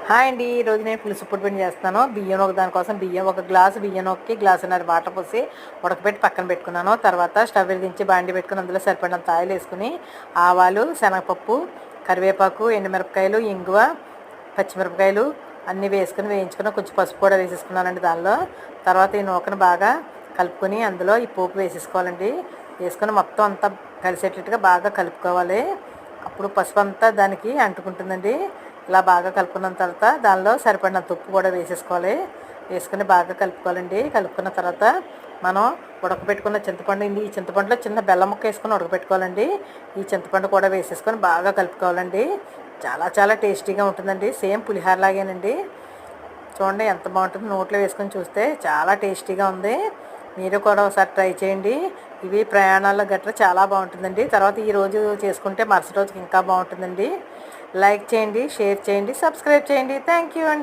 Hi అండి. ఈరోజు నేను పులుసు పొడిపిండి చేస్తాను. బియ్యం ఒక దానికోసం ఒక గ్లాసు బియ్యం నొక్కి గ్లాసున్నర వాటర్ పోసి ఉడకబెట్టి పక్కన పెట్టుకున్నాను. తర్వాత స్టవ్ వెలిగించి బాండి పెట్టుకుని అందులో సరిపడినంత ఆయిల్ వేసుకుని ఆవాలు, శనగపప్పు, కరివేపాకు, ఎండుమిరపకాయలు, ఇంగువ, పచ్చిమిరపకాయలు అన్నీ వేసుకుని వేయించుకుని కొంచెం పసుపు కూడా వేసేసుకున్నానండి దానిలో. తర్వాత ఈ నూకను బాగా కలుపుకొని అందులో ఈ పోపు వేసేసుకోవాలండి. వేసుకొని మొత్తం అంతా కలిసేటట్టుగా బాగా కలుపుకోవాలి. అప్పుడు పసుపు అంతా దానికి అంటుకుంటుందండి. ఇలా బాగా కలుపుకున్న తర్వాత దానిలో సరిపడినంత ఉప్పు కూడా వేసేసుకోవాలి. వేసుకుని బాగా కలుపుకోవాలండి. కలుపుకున్న తర్వాత మనం ఉడకబెట్టుకున్న చింతపండు, ఈ చింతపండులో చిన్న బెల్లం ముక్క వేసుకొని ఉడకబెట్టుకోవాలండి. ఈ చింతపండు కూడా వేసేసుకొని బాగా కలుపుకోవాలండి. చాలా చాలా టేస్టీగా ఉంటుందండి. సేమ్ పులిహోర లాగేనండి. చూడండి ఎంత బాగుంటుందో. నోట్లో వేసుకొని చూస్తే చాలా టేస్టీగా ఉంది. మీరు కూడా ఒకసారి ట్రై చేయండి. ఇవి ప్రయాణాల్లో గట్రా చాలా బాగుంటుందండి. తర్వాత ఈరోజు చేసుకుంటే మరుసటి రోజుకి ఇంకా బాగుంటుందండి. లైక్ చేయండి, షేర్ చేయండి, సబ్స్క్రైబ్ చేయండి. థ్యాంక్ యూ అండి.